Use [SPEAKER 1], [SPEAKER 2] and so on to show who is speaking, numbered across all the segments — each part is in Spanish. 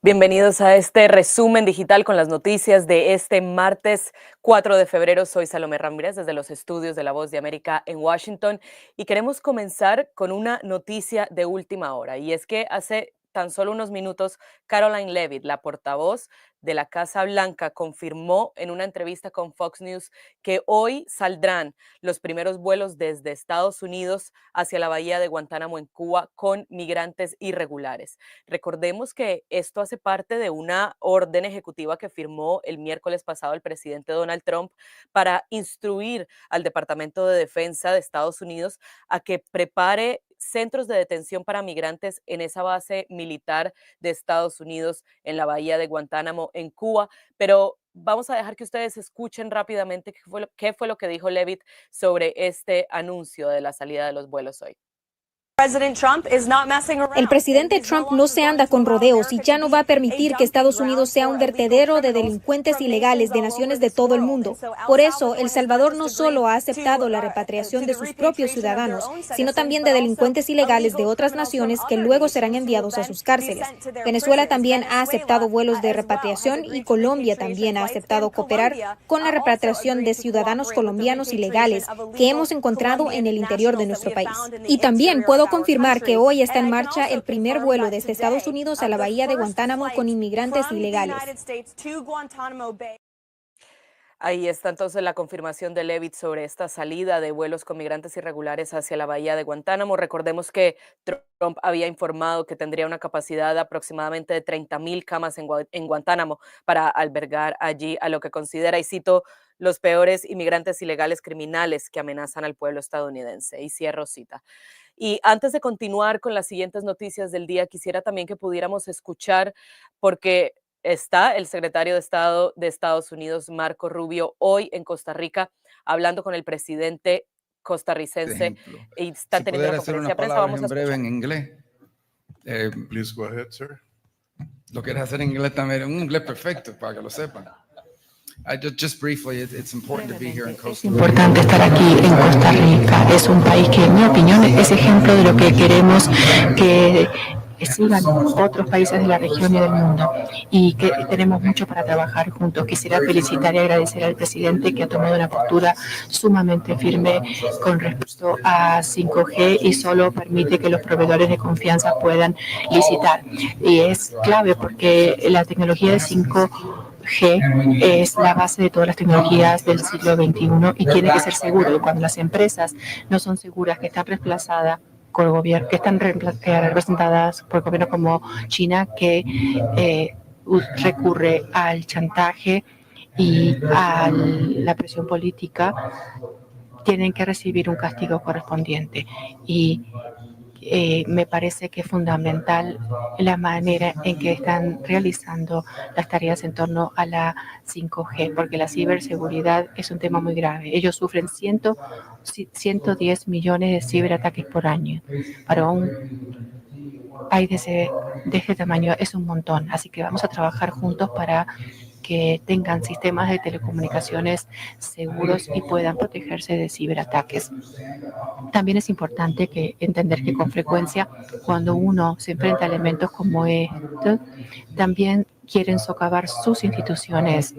[SPEAKER 1] Bienvenidos a este resumen digital con las noticias de este martes 4 de febrero. Soy Salomé Ramírez desde los estudios de La Voz de América en Washington y queremos comenzar con una noticia de última hora. Y es que hace tan solo unos minutos, Caroline Leavitt, la portavoz de la Casa Blanca, confirmó en una entrevista con Fox News que hoy saldrán los primeros vuelos desde Estados Unidos hacia la bahía de Guantánamo en Cuba con migrantes irregulares. Recordemos que esto hace parte de una orden ejecutiva que firmó el miércoles pasado el presidente Donald Trump para instruir al Departamento de Defensa de Estados Unidos a que prepare centros de detención para migrantes en esa base militar de Estados Unidos en la bahía de Guantánamo en Cuba. Pero vamos a dejar que ustedes escuchen rápidamente qué fue lo que dijo Leavitt sobre este anuncio de la salida de los vuelos hoy.
[SPEAKER 2] El presidente Trump no se anda con rodeos y ya no va a permitir que Estados Unidos sea un vertedero de delincuentes ilegales de naciones de todo el mundo. Por eso, El Salvador no solo ha aceptado la repatriación de sus propios ciudadanos, sino también de delincuentes ilegales de otras naciones que luego serán enviados a sus cárceles. Venezuela también ha aceptado vuelos de repatriación y Colombia también ha aceptado cooperar con la repatriación de ciudadanos colombianos ilegales que hemos encontrado en el interior de nuestro país. Y también puedo confirmar que hoy está en marcha el primer vuelo desde Estados Unidos a la bahía de Guantánamo con inmigrantes ilegales.
[SPEAKER 1] Ahí está entonces la confirmación de Leavitt sobre esta salida de vuelos con migrantes irregulares hacia la bahía de Guantánamo. Recordemos que Trump había informado que tendría una capacidad de aproximadamente de 30,000 camas en Guantánamo para albergar allí a lo que considera, y cito, los peores inmigrantes ilegales criminales que amenazan al pueblo estadounidense. Y cierro cita. Y antes de continuar con las siguientes noticias del día, quisiera también que pudiéramos escuchar, porque está el secretario de Estado de Estados Unidos, Marco Rubio, hoy en Costa Rica, hablando con el presidente costarricense
[SPEAKER 3] Ejemplo.
[SPEAKER 1] y están
[SPEAKER 3] Si
[SPEAKER 1] teniendo
[SPEAKER 3] pudiera
[SPEAKER 1] una
[SPEAKER 3] hacer
[SPEAKER 1] conferencia
[SPEAKER 3] unas
[SPEAKER 1] de prensa.
[SPEAKER 3] palabras
[SPEAKER 1] Vamos a
[SPEAKER 3] en breve
[SPEAKER 1] escuchar.
[SPEAKER 3] en inglés.
[SPEAKER 4] Please go ahead, sir.
[SPEAKER 3] Lo quieres hacer en inglés también, un inglés perfecto, para que lo sepan. Just briefly, it's important to be here in
[SPEAKER 5] Es
[SPEAKER 3] Costa Rica.
[SPEAKER 5] importante estar aquí en Costa Rica. Es un país que, en mi opinión, es ejemplo de lo que queremos que sigan otros países de la región y del mundo, y que tenemos mucho para trabajar juntos. Quisiera felicitar y agradecer al presidente que ha tomado una postura sumamente firme con respecto a 5G y solo permite que los proveedores de confianza puedan licitar. Y es clave porque la tecnología de 5G es la base de todas las tecnologías del siglo XXI y tiene que ser seguro. Y cuando las empresas no son seguras, que están reemplazadas por el gobierno, que están representadas por gobiernos como China, que recurre al chantaje y a la presión política, tienen que recibir un castigo correspondiente. Y me parece que es fundamental la manera en que están realizando las tareas en torno a la 5G, porque la ciberseguridad es un tema muy grave. Ellos sufren 110 millones de ciberataques por año. Para un país de ese tamaño es un montón, así que vamos a trabajar juntos para que tengan sistemas de telecomunicaciones seguros y puedan protegerse de ciberataques. También es importante entender que con frecuencia, cuando uno se enfrenta a elementos como estos, también quieren socavar sus instituciones,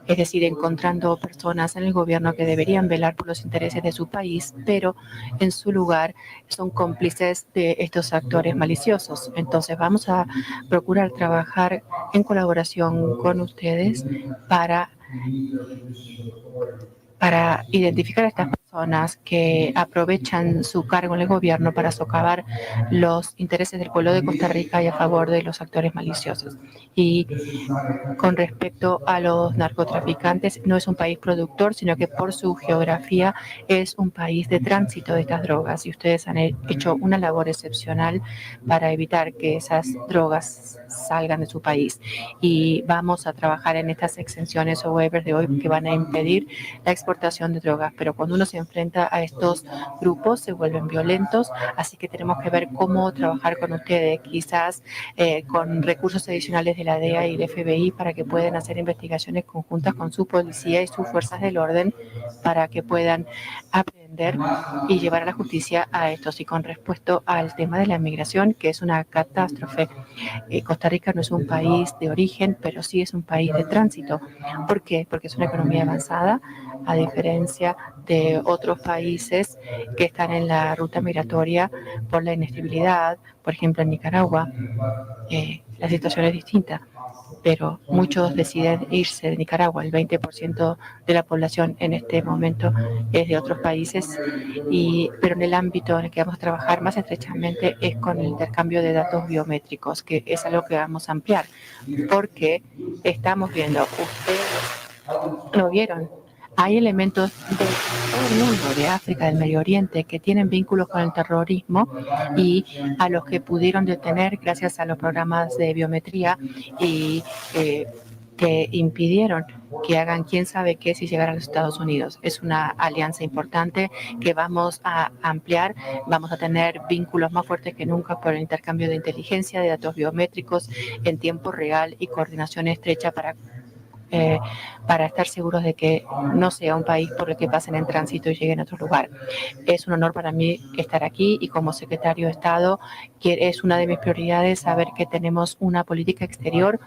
[SPEAKER 5] es decir, encontrando personas en el gobierno que deberían velar por los intereses de su país, pero en su lugar son cómplices de estos actores maliciosos. Entonces vamos a procurar trabajar en colaboración con ustedes para identificar a estas personas que aprovechan su cargo en el gobierno para socavar los intereses del pueblo de Costa Rica y a favor de los actores maliciosos. Y con respecto a los narcotraficantes, no es un país productor, sino que por su geografía es un país de tránsito de estas drogas, y ustedes han hecho una labor excepcional para evitar que esas drogas salgan de su país. Y vamos a trabajar en estas exenciones o waivers de hoy que van a impedir la exportación de drogas, pero cuando uno se enfrenta a estos grupos se vuelven violentos, así que tenemos que ver cómo trabajar con ustedes, quizás con recursos adicionales de la DEA y el FBI para que puedan hacer investigaciones conjuntas con su policía y sus fuerzas del orden para que puedan aprender aprender y llevar a la justicia a estos. Y con respecto al tema de la migración, que es una catástrofe, Costa Rica no es un país de origen, pero sí es un país de tránsito. ¿Por qué? Porque es una economía avanzada, a diferencia de otros países que están en la ruta migratoria por la inestabilidad. Por ejemplo, en Nicaragua, la situación es distinta, pero muchos deciden irse de Nicaragua. El 20% de la población en este momento es de otros países, pero en el ámbito en el que vamos a trabajar más estrechamente es con el intercambio de datos biométricos, que es algo que vamos a ampliar, porque estamos viendo, ustedes lo vieron, hay elementos de todo el mundo, de África, del Medio Oriente, que tienen vínculos con el terrorismo y a los que pudieron detener gracias a los programas de biometría y que impidieron que hagan quién sabe qué si llegaran a los Estados Unidos. Es una alianza importante que vamos a ampliar, vamos a tener vínculos más fuertes que nunca por el intercambio de inteligencia, de datos biométricos en tiempo real y coordinación estrecha para estar seguros de que no sea un país por el que pasen en tránsito y lleguen a otro lugar. Es un honor para mí estar aquí y como secretario de Estado es una de mis prioridades saber que tenemos una política exterior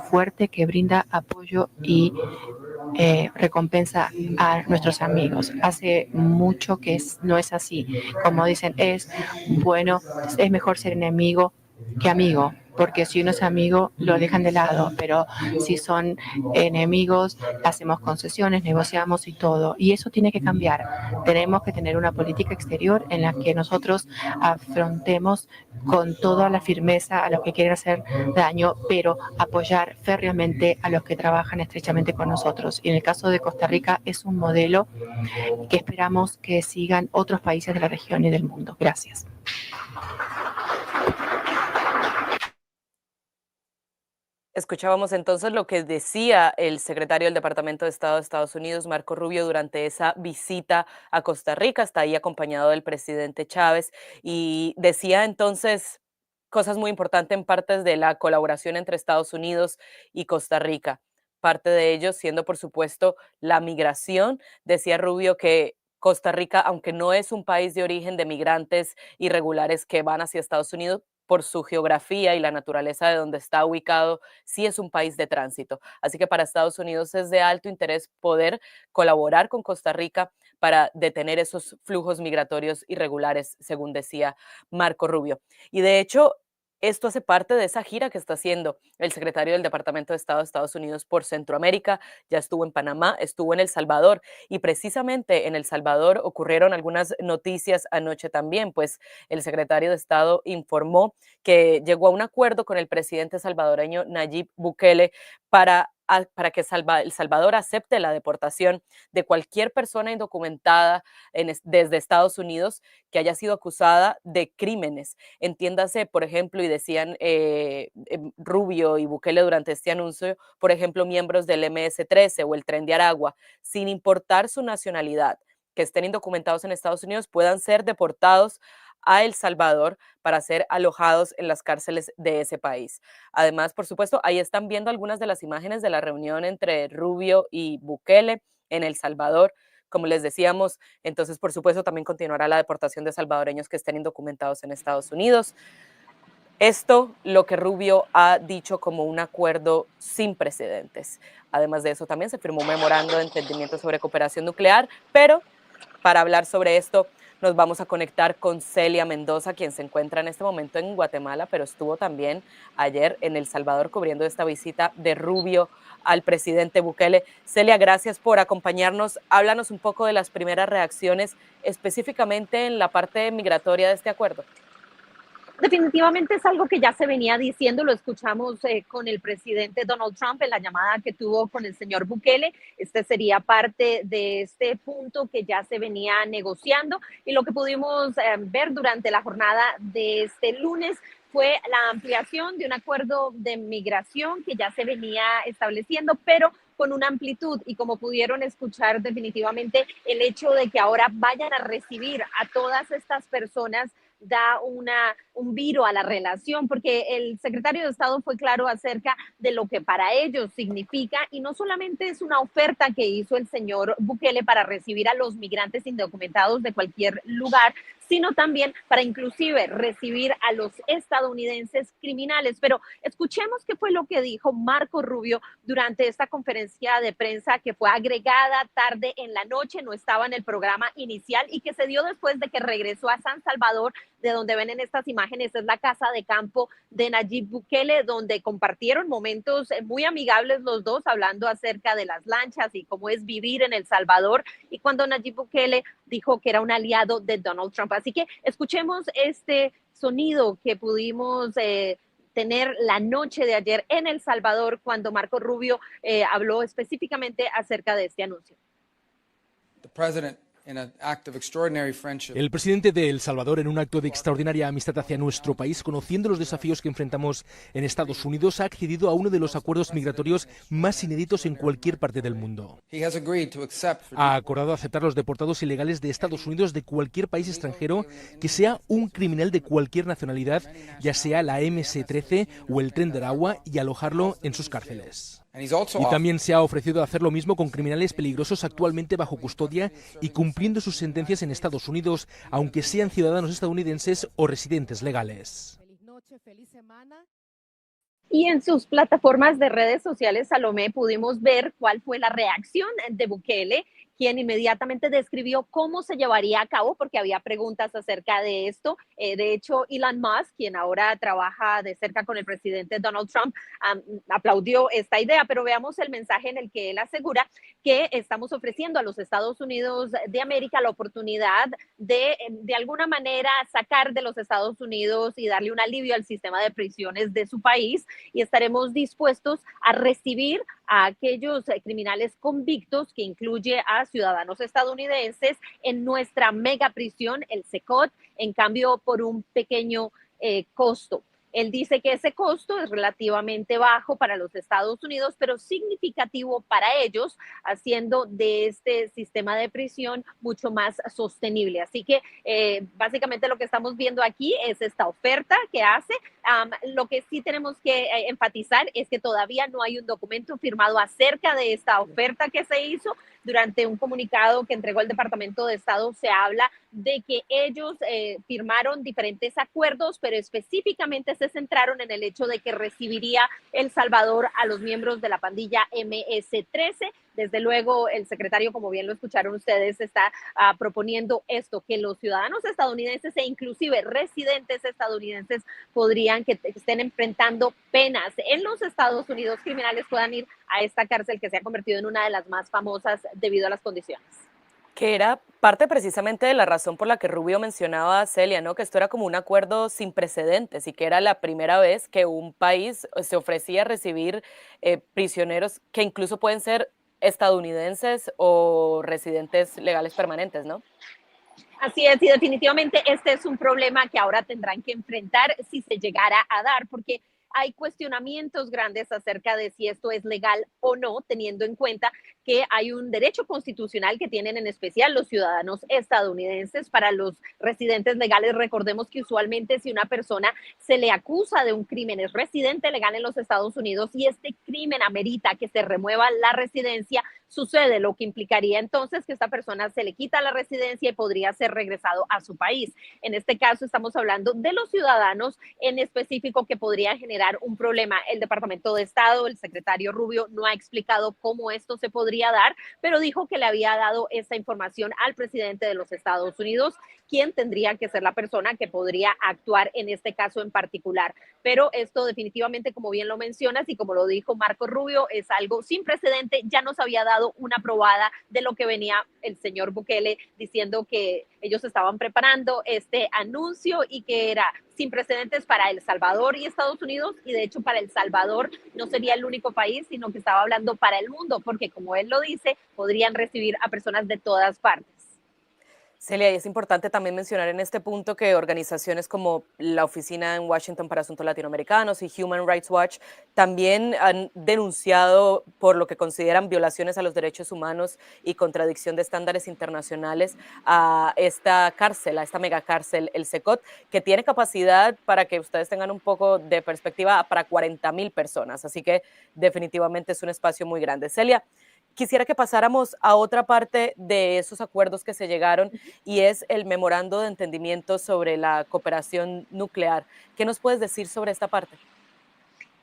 [SPEAKER 5] fuerte que brinda apoyo y recompensa a nuestros amigos. Hace mucho que no es así. Como dicen, es mejor ser enemigo que amigo, porque si uno es amigo lo dejan de lado, pero si son enemigos hacemos concesiones, negociamos y todo, y eso tiene que cambiar. Tenemos que tener una política exterior en la que nosotros afrontemos con toda la firmeza a los que quieren hacer daño, pero apoyar férreamente a los que trabajan estrechamente con nosotros. Y en el caso de Costa Rica es un modelo que esperamos que sigan otros países de la región y del mundo. Gracias.
[SPEAKER 1] Escuchábamos entonces lo que decía el secretario del Departamento de Estado de Estados Unidos, Marco Rubio, durante esa visita a Costa Rica. Está ahí acompañado del presidente Chávez y decía entonces cosas muy importantes en partes de la colaboración entre Estados Unidos y Costa Rica. Parte de ello siendo, por supuesto, la migración. Decía Rubio que Costa Rica, aunque no es un país de origen de migrantes irregulares que van hacia Estados Unidos, por su geografía y la naturaleza de donde está ubicado, sí es un país de tránsito. Así que para Estados Unidos es de alto interés poder colaborar con Costa Rica para detener esos flujos migratorios irregulares, según decía Marco Rubio. Y de hecho, esto hace parte de esa gira que está haciendo el secretario del Departamento de Estado de Estados Unidos por Centroamérica. Ya estuvo en Panamá, estuvo en El Salvador y precisamente en El Salvador ocurrieron algunas noticias anoche también, pues el secretario de Estado informó que llegó a un acuerdo con el presidente salvadoreño Nayib Bukele para que El Salvador acepte la deportación de cualquier persona indocumentada desde Estados Unidos que haya sido acusada de crímenes. Entiéndase, por ejemplo, y decían Rubio y Bukele durante este anuncio, por ejemplo, miembros del MS-13 o el Tren de Aragua, sin importar su nacionalidad, que estén indocumentados en Estados Unidos, puedan ser deportados a El Salvador para ser alojados en las cárceles de ese país. Además, por supuesto, ahí están viendo algunas de las imágenes de la reunión entre Rubio y Bukele en El Salvador. Como les decíamos, entonces, por supuesto, también continuará la deportación de salvadoreños que estén indocumentados en Estados Unidos. Esto, lo que Rubio ha dicho como un acuerdo sin precedentes. Además de eso, también se firmó un memorando de entendimiento sobre cooperación nuclear, pero para hablar sobre esto, nos vamos a conectar con Celia Mendoza, quien se encuentra en este momento en Guatemala, pero estuvo también ayer en El Salvador cubriendo esta visita de Rubio al presidente Bukele. Celia, gracias por acompañarnos. Háblanos un poco de las primeras reacciones, específicamente en la parte migratoria de este acuerdo.
[SPEAKER 6] Definitivamente es algo que ya se venía diciendo, lo escuchamos con el presidente Donald Trump en la llamada que tuvo con el señor Bukele. Este sería parte de este punto que ya se venía negociando y lo que pudimos ver durante la jornada de este lunes fue la ampliación de un acuerdo de migración que ya se venía estableciendo, pero con una amplitud y como pudieron escuchar definitivamente el hecho de que ahora vayan a recibir a todas estas personas da un un viro a la relación, porque el secretario de Estado fue claro acerca de lo que para ellos significa, y no solamente es una oferta que hizo el señor Bukele para recibir a los migrantes indocumentados de cualquier lugar, sino también para inclusive recibir a los estadounidenses criminales. Pero escuchemos qué fue lo que dijo Marco Rubio durante esta conferencia de prensa que fue agregada tarde en la noche, no estaba en el programa inicial y que se dio después de que regresó a San Salvador, de donde ven en estas imágenes, es la casa de campo de Nayib Bukele, donde compartieron momentos muy amigables los dos, hablando acerca de las lanchas y cómo es vivir en El Salvador, y cuando Nayib Bukele dijo que era un aliado de Donald Trump. Así que escuchemos este sonido que pudimos tener la noche de ayer en El Salvador, cuando Marco Rubio habló específicamente acerca de este anuncio.
[SPEAKER 7] El presidente de El Salvador, en un acto de extraordinaria amistad hacia nuestro país, conociendo los desafíos que enfrentamos en Estados Unidos, ha accedido a uno de los acuerdos migratorios más inéditos en cualquier parte del mundo. Ha acordado aceptar los deportados ilegales de Estados Unidos de cualquier país extranjero que sea un criminal de cualquier nacionalidad, ya sea la MS-13 o el Tren de Aragua, y alojarlo en sus cárceles. Y también se ha ofrecido hacer lo mismo con criminales peligrosos actualmente bajo custodia y cumpliendo sus sentencias en Estados Unidos, aunque sean ciudadanos estadounidenses o residentes legales.
[SPEAKER 6] Y en sus plataformas de redes sociales, Salomé, pudimos ver cuál fue la reacción de Bukele, quien inmediatamente describió cómo se llevaría a cabo, porque había preguntas acerca de esto. De hecho, Elon Musk, quien ahora trabaja de cerca con el presidente Donald Trump, aplaudió esta idea, pero veamos el mensaje en el que él asegura que estamos ofreciendo a los Estados Unidos de América la oportunidad de alguna manera sacar de los Estados Unidos y darle un alivio al sistema de prisiones de su país, y estaremos dispuestos a recibir a aquellos criminales convictos, que incluye a ciudadanos estadounidenses, en nuestra mega prisión, el SECOT, en cambio por un pequeño costo. Él dice que ese costo es relativamente bajo para los Estados Unidos, pero significativo para ellos, haciendo de este sistema de prisión mucho más sostenible. Así que básicamente lo que estamos viendo aquí es esta oferta que hace. Lo que sí tenemos que enfatizar es que todavía no hay un documento firmado acerca de esta oferta que se hizo. Durante un comunicado que entregó el Departamento de Estado se habla de que ellos firmaron diferentes acuerdos, pero específicamente se centraron en el hecho de que recibiría El Salvador a los miembros de la pandilla MS-13. Desde luego, el secretario, como bien lo escucharon ustedes, está proponiendo esto, que los ciudadanos estadounidenses e inclusive residentes estadounidenses podrían, que estén enfrentando penas en los Estados Unidos criminales, puedan ir a esta cárcel que se ha convertido en una de las más famosas debido a las condiciones.
[SPEAKER 1] Que era parte precisamente de la razón por la que Rubio mencionaba a Celia, ¿no? Que esto era como un acuerdo sin precedentes y que era la primera vez que un país se ofrecía a recibir prisioneros que incluso pueden ser estadounidenses o residentes legales permanentes, ¿no?
[SPEAKER 6] Así es, y definitivamente este es un problema que ahora tendrán que enfrentar si se llegara a dar, porque hay cuestionamientos grandes acerca de si esto es legal o no, teniendo en cuenta que hay un derecho constitucional que tienen en especial los ciudadanos estadounidenses. Para los residentes legales, recordemos que usualmente si una persona se le acusa de un crimen, es residente legal en los Estados Unidos y este crimen amerita que se remueva la residencia, sucede, lo que implicaría entonces que esta persona se le quita la residencia y podría ser regresado a su país. En este caso estamos hablando de los ciudadanos en específico que podrían generar un problema. El Departamento de Estado, el secretario Rubio, no ha explicado cómo esto se podría dar, pero dijo que le había dado esa información al presidente de los Estados Unidos, quien tendría que ser la persona que podría actuar en este caso en particular. Pero esto definitivamente, como bien lo mencionas y como lo dijo Marco Rubio, es algo sin precedente. Ya nos había dado una probada de lo que venía el señor Bukele diciendo que ellos estaban preparando este anuncio y que era sin precedentes para El Salvador y Estados Unidos, y de hecho para El Salvador no sería el único país, sino que estaba hablando para el mundo, porque como él lo dice, podrían recibir a personas de todas partes.
[SPEAKER 1] Celia, y es importante también mencionar en este punto que organizaciones como la Oficina en Washington para Asuntos Latinoamericanos y Human Rights Watch también han denunciado por lo que consideran violaciones a los derechos humanos y contradicción de estándares internacionales a esta cárcel, a esta megacárcel, el CECOT, que tiene capacidad, para que ustedes tengan un poco de perspectiva, para 40,000 personas. Así que definitivamente es un espacio muy grande. Celia, quisiera que pasáramos a otra parte de esos acuerdos que se llegaron y es el memorando de entendimiento sobre la cooperación nuclear. ¿Qué nos puedes decir sobre esta parte?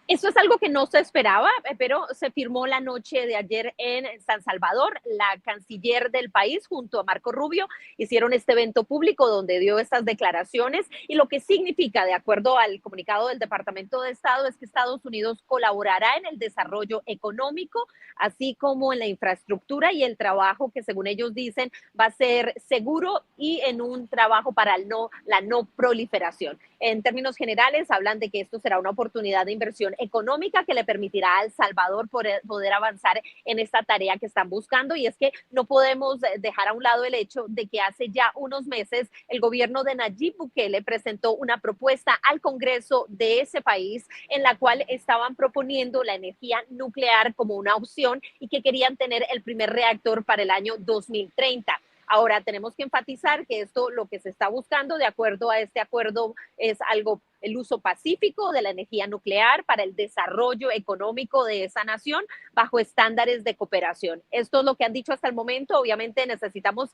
[SPEAKER 6] Eso es algo que no se esperaba, pero se firmó la noche de ayer en San Salvador. La canciller del país, junto a Marco Rubio, hicieron este evento público donde dio estas declaraciones. Y lo que significa, de acuerdo al comunicado del Departamento de Estado, es que Estados Unidos colaborará en el desarrollo económico, así como en la infraestructura y el trabajo que, según ellos dicen, va a ser seguro y en un trabajo para la no proliferación. En términos generales, hablan de que esto será una oportunidad de inversión económica que le permitirá a El Salvador poder avanzar en esta tarea que están buscando. Y es que no podemos dejar a un lado el hecho de que hace ya unos meses el gobierno de Nayib Bukele presentó una propuesta al Congreso de ese país en la cual estaban proponiendo la energía nuclear como una opción y que querían tener el primer reactor para el año 2030. Ahora, tenemos que enfatizar que esto, lo que se está buscando, de acuerdo a este acuerdo, es el uso pacífico de la energía nuclear para el desarrollo económico de esa nación bajo estándares de cooperación. Esto es lo que han dicho hasta el momento. Obviamente necesitamos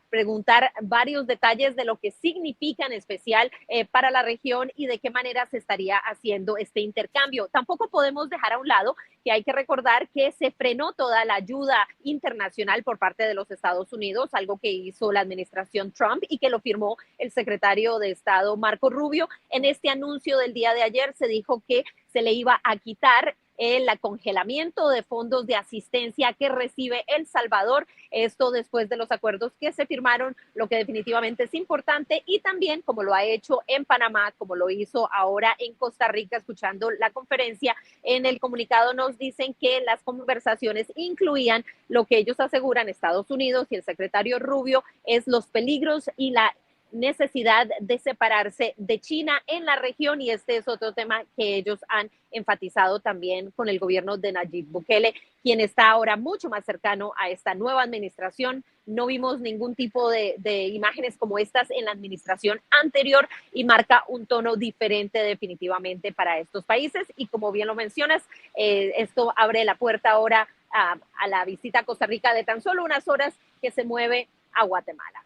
[SPEAKER 6] preguntar varios detalles de lo que significa en especial para la región y de qué manera se estaría haciendo este intercambio. Tampoco podemos dejar a un lado que hay que recordar que se frenó toda la ayuda internacional por parte de los Estados Unidos, algo que hizo la administración Trump y que lo firmó el secretario de Estado Marco Rubio. En este anuncio del día de ayer se dijo que se le iba a quitar el congelamiento de fondos de asistencia que recibe El Salvador, esto después de los acuerdos que se firmaron, lo que definitivamente es importante, y también como lo ha hecho en Panamá, como lo hizo ahora en Costa Rica. Escuchando la conferencia, en el comunicado nos dicen que las conversaciones incluían lo que ellos aseguran, Estados Unidos y el secretario Rubio, es los peligros y la necesidad de separarse de China en la región, y este es otro tema que ellos han enfatizado también con el gobierno de Nayib Bukele, quien está ahora mucho más cercano a esta nueva administración. No vimos ningún tipo de imágenes como estas en la administración anterior y marca un tono diferente definitivamente para estos países. Y como bien lo mencionas, esto abre la puerta ahora a la visita a Costa Rica de tan solo unas horas, que se mueve a Guatemala.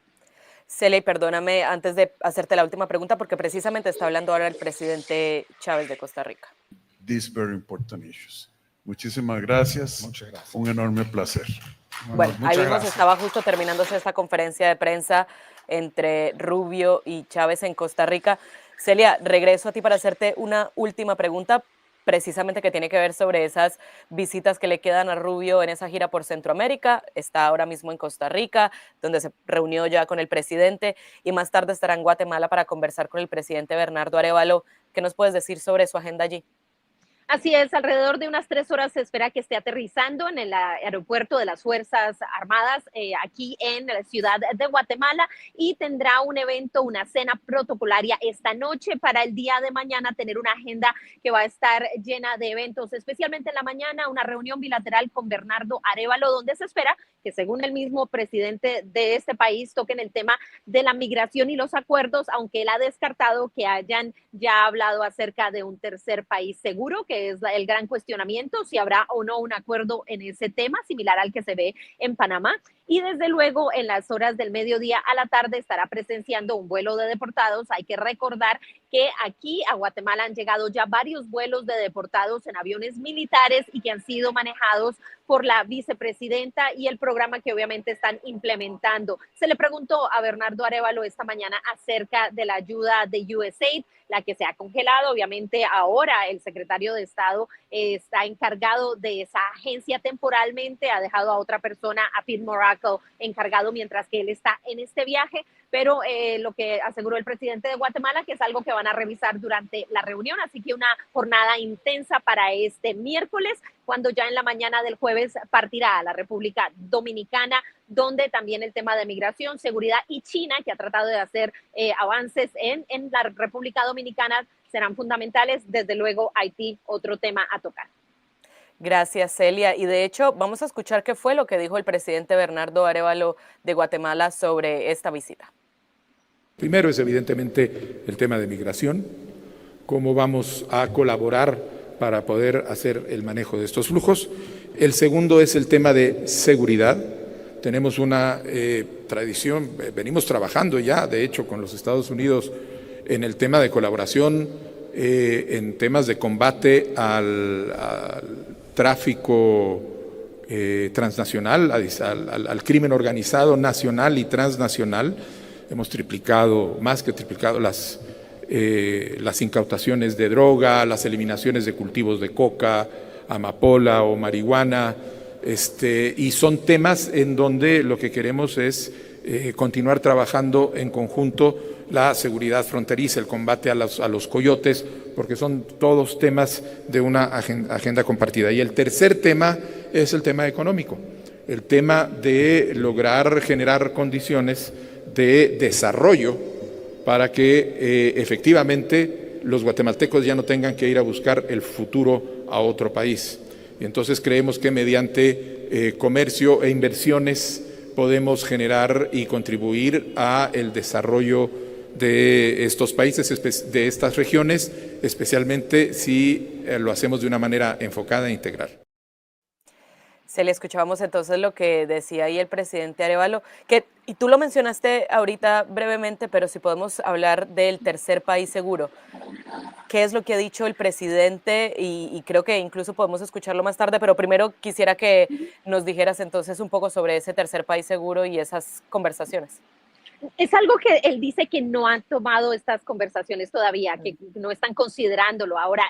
[SPEAKER 1] Celia, perdóname antes de hacerte la última pregunta, porque precisamente está hablando ahora el presidente Chávez de Costa Rica.
[SPEAKER 4] These very important issues. Muchísimas gracias.
[SPEAKER 3] Muchas gracias.
[SPEAKER 4] Un enorme placer.
[SPEAKER 1] Bueno, ahí
[SPEAKER 3] muchas
[SPEAKER 1] mismo
[SPEAKER 3] gracias.
[SPEAKER 1] estaba justo terminándose esta conferencia de prensa entre Rubio y Chávez en Costa Rica. Celia, regreso a ti para hacerte una última pregunta, precisamente que tiene que ver sobre esas visitas que le quedan a Rubio en esa gira por Centroamérica. Está ahora mismo en Costa Rica, donde se reunió ya con el presidente, y más tarde estará en Guatemala para conversar con el presidente Bernardo Arévalo. ¿Qué nos puedes decir sobre su agenda allí?
[SPEAKER 6] Así es, alrededor de unas 3 horas se espera que esté aterrizando en el aeropuerto de las Fuerzas Armadas aquí en la ciudad de Guatemala, y tendrá un evento, una cena protocolaria esta noche para el día de mañana tener una agenda que va a estar llena de eventos, especialmente en la mañana una reunión bilateral con Bernardo Arévalo, donde se espera que, según el mismo presidente de este país, toquen el tema de la migración y los acuerdos, aunque él ha descartado que hayan ya hablado acerca de un tercer país seguro, que es el gran cuestionamiento, si habrá o no un acuerdo en ese tema, similar al que se ve en Panamá. Y desde luego, en las horas del mediodía a la tarde estará presenciando un vuelo de deportados. Hay que recordar que aquí a Guatemala han llegado ya varios vuelos de deportados en aviones militares y que han sido manejados por la vicepresidenta y el programa que obviamente están implementando. Se le preguntó a Bernardo Arévalo esta mañana acerca de la ayuda de USAID, la que se ha congelado. Obviamente ahora el secretario de Estado está encargado de esa agencia temporalmente, ha dejado a otra persona, a Pete Moracle, encargado mientras que él está en este viaje, pero lo que aseguró el presidente de Guatemala, que es algo que van a revisar durante la reunión, así que una jornada intensa para este miércoles, cuando ya en la mañana del jueves partirá a la República Dominicana donde también el tema de migración, seguridad y China, que ha tratado de hacer avances en la República Dominicana, serán fundamentales. Desde luego, Haití, otro tema a tocar.
[SPEAKER 1] Gracias, Celia. Y de hecho, vamos a escuchar qué fue lo que dijo el presidente Bernardo Arévalo de Guatemala sobre esta visita.
[SPEAKER 8] Primero es evidentemente el tema de migración, cómo vamos a colaborar para poder hacer el manejo de estos flujos. El segundo es el tema de seguridad. Tenemos una tradición, venimos trabajando ya, de hecho, con los Estados Unidos en el tema de colaboración, en temas de combate al tráfico transnacional, al crimen organizado nacional y transnacional. Hemos triplicado, más que triplicado, las incautaciones de droga, las eliminaciones de cultivos de coca, amapola o marihuana, y son temas en donde lo que queremos es continuar trabajando en conjunto la seguridad fronteriza, el combate a los coyotes, porque son todos temas de una agenda compartida. Y el tercer tema es el tema económico, el tema de lograr generar condiciones de desarrollo para que efectivamente los guatemaltecos ya no tengan que ir a buscar el futuro a otro país. Y entonces creemos que mediante comercio e inversiones podemos generar y contribuir a el desarrollo de estos países, de estas regiones, especialmente si lo hacemos de una manera enfocada e integral.
[SPEAKER 1] Se le escuchábamos entonces lo que decía ahí el presidente Arévalo, y tú lo mencionaste ahorita brevemente, pero si podemos hablar del tercer país seguro. ¿Qué es lo que ha dicho el presidente? Y creo que incluso podemos escucharlo más tarde, pero primero quisiera que nos dijeras entonces un poco sobre ese tercer país seguro y esas conversaciones.
[SPEAKER 6] Es algo que él dice que no han tomado estas conversaciones todavía, que no están considerándolo. Ahora,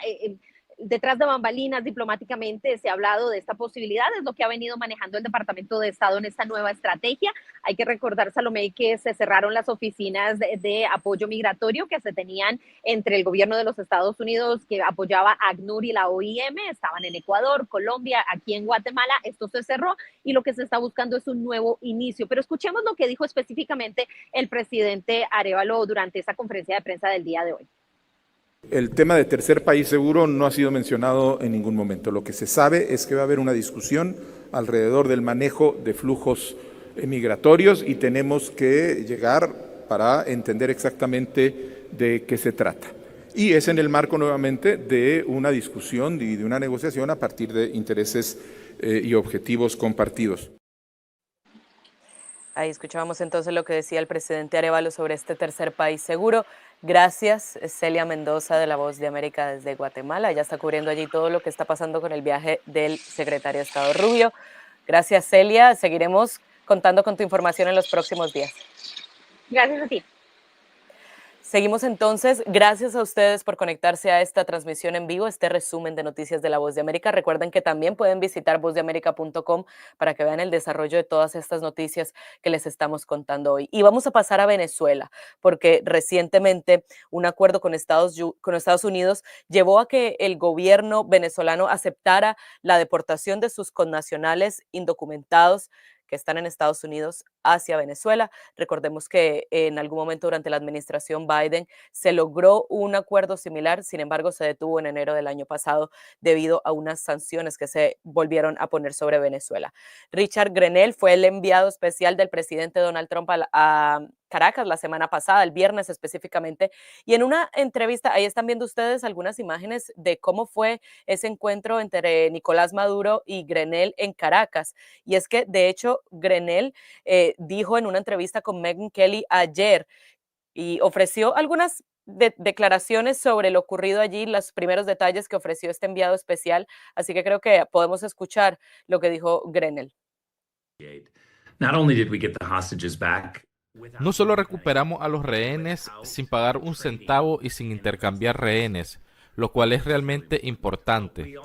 [SPEAKER 6] detrás de bambalinas, diplomáticamente, se ha hablado de esta posibilidad, es lo que ha venido manejando el Departamento de Estado en esta nueva estrategia. Hay que recordar, Salomé, que se cerraron las oficinas de apoyo migratorio que se tenían entre el gobierno de los Estados Unidos, que apoyaba a ACNUR y la OIM, estaban en Ecuador, Colombia, aquí en Guatemala. Esto se cerró y lo que se está buscando es un nuevo inicio. Pero escuchemos lo que dijo específicamente el presidente Arévalo durante esa conferencia de prensa del día de hoy.
[SPEAKER 8] El tema de tercer país seguro no ha sido mencionado en ningún momento. Lo que se sabe es que va a haber una discusión alrededor del manejo de flujos migratorios y tenemos que llegar para entender exactamente de qué se trata. Y es en el marco nuevamente de una discusión y de una negociación a partir de intereses y objetivos compartidos.
[SPEAKER 1] Ahí escuchábamos entonces lo que decía el presidente Arévalo sobre este tercer país seguro. Gracias, Celia Mendoza de La Voz de América desde Guatemala. Ella está cubriendo allí todo lo que está pasando con el viaje del secretario de Estado Rubio. Gracias, Celia. Seguiremos contando con tu información en los próximos días.
[SPEAKER 6] Gracias a ti.
[SPEAKER 1] Seguimos entonces. Gracias a ustedes por conectarse a esta transmisión en vivo, este resumen de noticias de La Voz de América. Recuerden que también pueden visitar vozdeamerica.com para que vean el desarrollo de todas estas noticias que les estamos contando hoy. Y vamos a pasar a Venezuela, porque recientemente un acuerdo con Estados Unidos llevó a que el gobierno venezolano aceptara la deportación de sus connacionales indocumentados que están en Estados Unidos hacia Venezuela. Recordemos que en algún momento durante la administración Biden se logró un acuerdo similar, sin embargo se detuvo en enero del año pasado debido a unas sanciones que se volvieron a poner sobre Venezuela. Richard Grenell fue el enviado especial del presidente Donald Trump a Caracas la semana pasada, el viernes específicamente, y en una entrevista, ahí están viendo ustedes algunas imágenes de cómo fue ese encuentro entre Nicolás Maduro y Grenell en Caracas, y es que de hecho Grenell dijo en una entrevista con Megyn Kelly ayer y ofreció algunas declaraciones sobre lo ocurrido allí, los primeros detalles que ofreció este enviado especial, así que creo que podemos escuchar lo que dijo Grenell.
[SPEAKER 9] No solo recuperamos a los rehenes sin pagar un centavo y sin intercambiar rehenes, lo cual es realmente importante,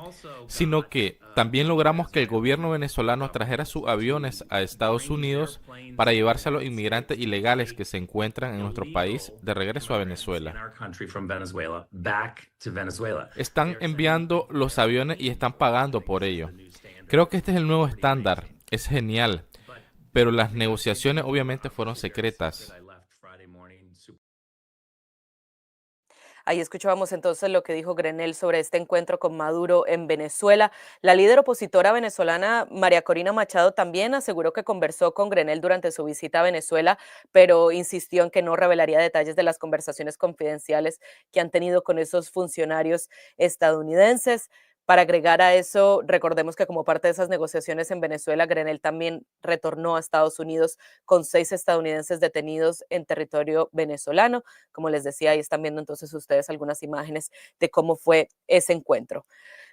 [SPEAKER 9] sino que también logramos que el gobierno venezolano trajera sus aviones a Estados Unidos para llevarse a los inmigrantes ilegales que se encuentran en nuestro país de regreso a Venezuela. Están enviando los aviones y están pagando por ello. Creo que este es el nuevo estándar. Es genial. pero las negociaciones obviamente fueron secretas.
[SPEAKER 1] Ahí escuchábamos entonces lo que dijo Grenell sobre este encuentro con Maduro en Venezuela. La líder opositora venezolana María Corina Machado también aseguró que conversó con Grenell durante su visita a Venezuela, pero insistió en que no revelaría detalles de las conversaciones confidenciales que han tenido con esos funcionarios estadounidenses. Para agregar a eso, recordemos que como parte de esas negociaciones en Venezuela, Grenell también retornó a Estados Unidos con 6 estadounidenses detenidos en territorio venezolano. Como les decía, ahí están viendo entonces ustedes algunas imágenes de cómo fue ese encuentro.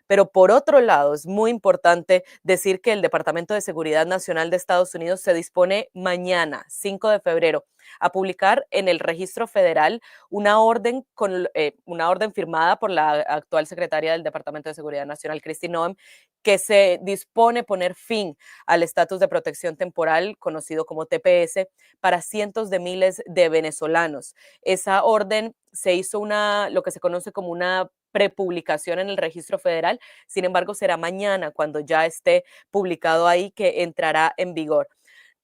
[SPEAKER 1] Pero por otro lado, es muy importante decir que el Departamento de Seguridad Nacional de Estados Unidos se dispone mañana, 5 de febrero, a publicar en el Registro Federal una orden firmada por la actual secretaria del Departamento de Seguridad Nacional, Kristi Noem, que se dispone a poner fin al estatus de protección temporal, conocido como TPS, para cientos de miles de venezolanos. Esa orden se hizo lo que se conoce como una prepublicación en el Registro Federal. Sin embargo, será mañana cuando ya esté publicado ahí que entrará en vigor.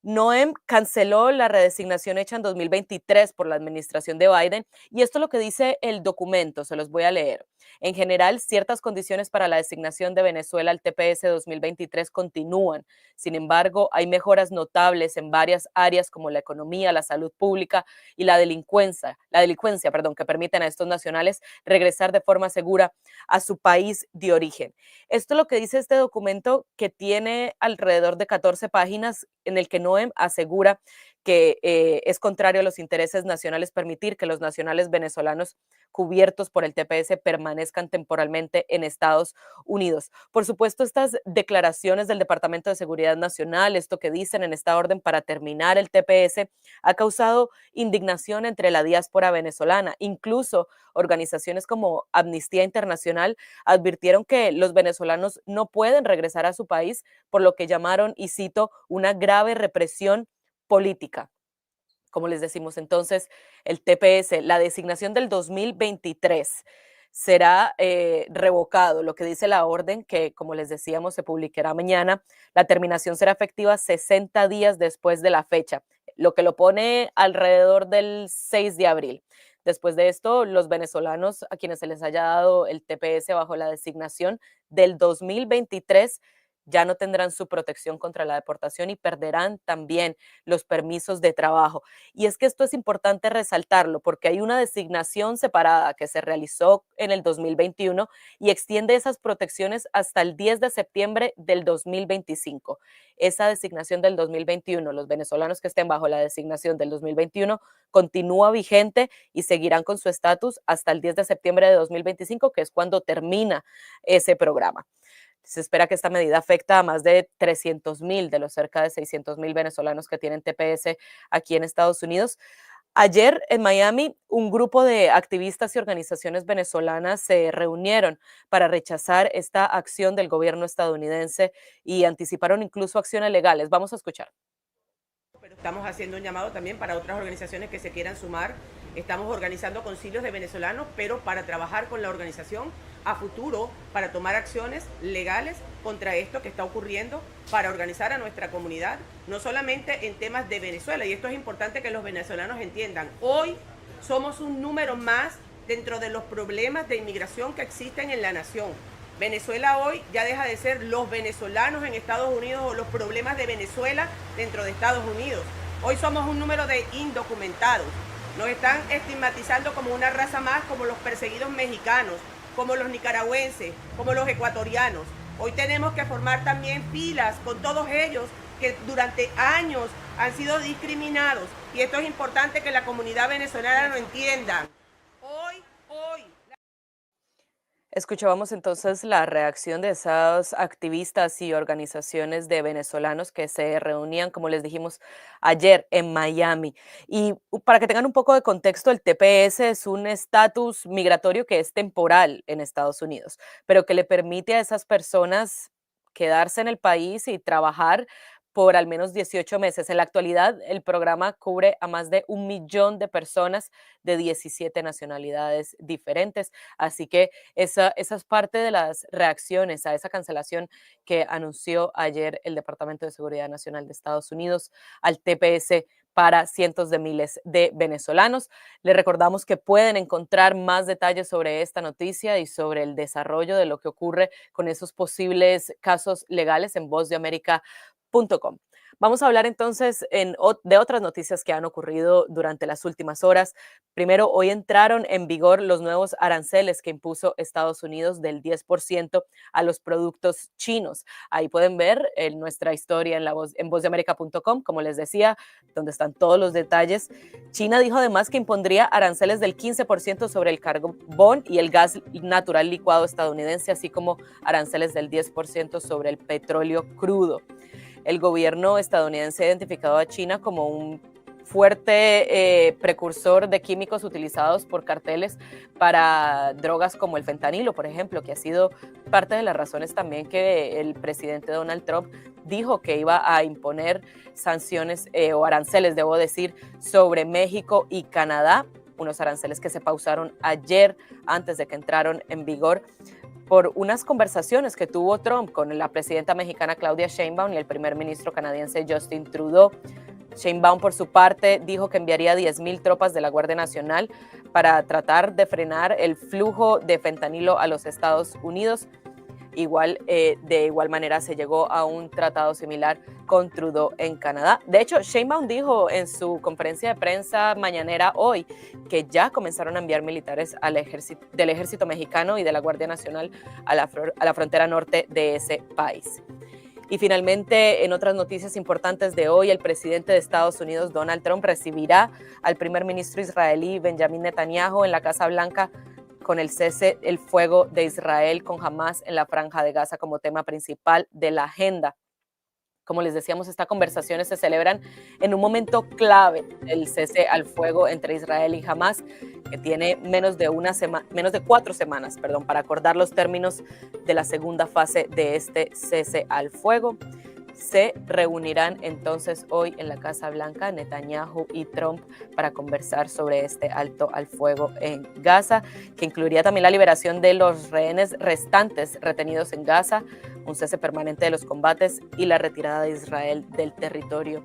[SPEAKER 1] Noem canceló la redesignación hecha en 2023 por la administración de Biden y esto es lo que dice el documento, se los voy a leer. En general, ciertas condiciones para la designación de Venezuela al TPS 2023 continúan. Sin embargo, hay mejoras notables en varias áreas como la economía, la salud pública y la delincuencia, que permiten a estos nacionales regresar de forma segura a su país de origen. Esto es lo que dice este documento que tiene alrededor de 14 páginas en el que Noem asegura que es contrario a los intereses nacionales permitir que los nacionales venezolanos cubiertos por el TPS permanezcan temporalmente en Estados Unidos. Por supuesto, estas declaraciones del Departamento de Seguridad Nacional, esto que dicen en esta orden para terminar el TPS, ha causado indignación entre la diáspora venezolana. Incluso organizaciones como Amnistía Internacional advirtieron que los venezolanos no pueden regresar a su país por lo que llamaron, y cito, una grave represión política. Como les decimos entonces, el TPS, la designación del 2023 será revocado, lo que dice la orden que, como les decíamos, se publicará mañana. La terminación será efectiva 60 días después de la fecha, lo que lo pone alrededor del 6 de abril. Después de esto, los venezolanos a quienes se les haya dado el TPS bajo la designación del 2023 ya no tendrán su protección contra la deportación y perderán también los permisos de trabajo. Y es que esto es importante resaltarlo porque hay una designación separada que se realizó en el 2021 y extiende esas protecciones hasta el 10 de septiembre del 2025. Esa designación del 2021, los venezolanos que estén bajo la designación del 2021, continúa vigente y seguirán con su estatus hasta el 10 de septiembre de 2025, que es cuando termina ese programa. Se espera que esta medida afecta a más de 300,000 de los cerca de 600,000 venezolanos que tienen TPS aquí en Estados Unidos. Ayer en Miami, un grupo de activistas y organizaciones venezolanas se reunieron para rechazar esta acción del gobierno estadounidense y anticiparon incluso acciones legales. Vamos a escuchar.
[SPEAKER 10] Pero estamos haciendo un llamado también para otras organizaciones que se quieran sumar. Estamos organizando concilios de venezolanos, pero para trabajar con la organización a futuro, para tomar acciones legales contra esto que está ocurriendo, para organizar a nuestra comunidad, no solamente en temas de Venezuela, y esto es importante que los venezolanos entiendan. Hoy somos un número más dentro de los problemas de inmigración que existen en la nación. Venezuela hoy ya deja de ser los venezolanos en Estados Unidos o los problemas de Venezuela dentro de Estados Unidos. Hoy somos un número de indocumentados. Nos están estigmatizando como una raza más, como los perseguidos mexicanos, como los nicaragüenses, como los ecuatorianos. Hoy tenemos que formar también filas con todos ellos que durante años han sido discriminados. Y esto es importante que la comunidad venezolana lo entienda. Hoy.
[SPEAKER 1] Escuchábamos entonces la reacción de esas activistas y organizaciones de venezolanos que se reunían, como les dijimos ayer, en Miami. Y para que tengan un poco de contexto, el TPS es un estatus migratorio que es temporal en Estados Unidos, pero que le permite a esas personas quedarse en el país y trabajar por al menos 18 meses. En la actualidad, el programa cubre a más de 1 millón de personas de 17 nacionalidades diferentes. Así que esa es parte de las reacciones a esa cancelación que anunció ayer el Departamento de Seguridad Nacional de Estados Unidos al TPS para cientos de miles de venezolanos. Les recordamos que pueden encontrar más detalles sobre esta noticia y sobre el desarrollo de lo que ocurre con esos posibles casos legales en vozdeamerica.com. Vamos a hablar entonces de otras noticias que han ocurrido durante las últimas horas. Primero, hoy entraron en vigor los nuevos aranceles que impuso Estados Unidos del 10% a los productos chinos. Ahí pueden ver nuestra historia en vozdeamerica.com, como les decía, donde están todos los detalles. China dijo además que impondría aranceles del 15% sobre el carbón y el gas natural licuado estadounidense, así como aranceles del 10% sobre el petróleo crudo. El gobierno estadounidense ha identificado a China como un fuerte precursor de químicos utilizados por carteles para drogas como el fentanilo, por ejemplo, que ha sido parte de las razones también que el presidente Donald Trump dijo que iba a imponer sanciones o aranceles, debo decir, sobre México y Canadá, unos aranceles que se pausaron ayer antes de que entraron en vigor, por unas conversaciones que tuvo Trump con la presidenta mexicana Claudia Sheinbaum y el primer ministro canadiense Justin Trudeau. Sheinbaum, por su parte, dijo que enviaría 10,000 tropas de la Guardia Nacional para tratar de frenar el flujo de fentanilo a los Estados Unidos. De igual manera se llegó a un tratado similar con Trudeau en Canadá. De hecho, Sheinbaum dijo en su conferencia de prensa mañanera hoy que ya comenzaron a enviar militares del ejército mexicano y de la Guardia Nacional a la frontera norte de ese país. Y finalmente, en otras noticias importantes de hoy, el presidente de Estados Unidos, Donald Trump, recibirá al primer ministro israelí Benjamin Netanyahu en la Casa Blanca con el cese el fuego de Israel con Hamás en la Franja de Gaza como tema principal de la agenda. Como les decíamos, estas conversaciones se celebran en un momento clave del cese al fuego entre Israel y Hamás, que tiene menos de 4 semanas, para acordar los términos de la segunda fase de este cese al fuego. Se reunirán entonces hoy en la Casa Blanca Netanyahu y Trump para conversar sobre este alto al fuego en Gaza, que incluiría también la liberación de los rehenes restantes retenidos en Gaza, un cese permanente de los combates y la retirada de Israel del territorio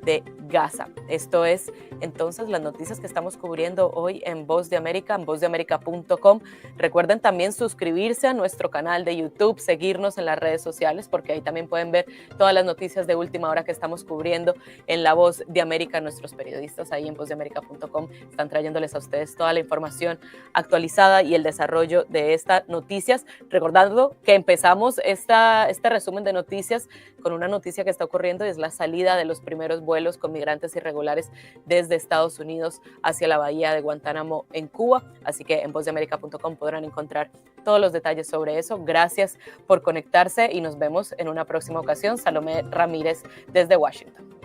[SPEAKER 1] de Gaza. Esto es entonces las noticias que estamos cubriendo hoy en Voz de América, en vozdeamerica.com. Recuerden también suscribirse a nuestro canal de YouTube, seguirnos en las redes sociales, porque ahí también pueden ver todas las noticias de última hora que estamos cubriendo en La Voz de América. Nuestros periodistas ahí en vozdeamerica.com están trayéndoles a ustedes toda la información actualizada y el desarrollo de estas noticias. Recordando que empezamos este resumen de noticias con una noticia que está ocurriendo y es la salida de los primeros vuelos con migrantes irregulares desde Estados Unidos hacia la bahía de Guantánamo en Cuba. Así que en vozdeamerica.com podrán encontrar todos los detalles sobre eso. Gracias por conectarse y nos vemos en una próxima ocasión. Salomé Ramírez desde Washington.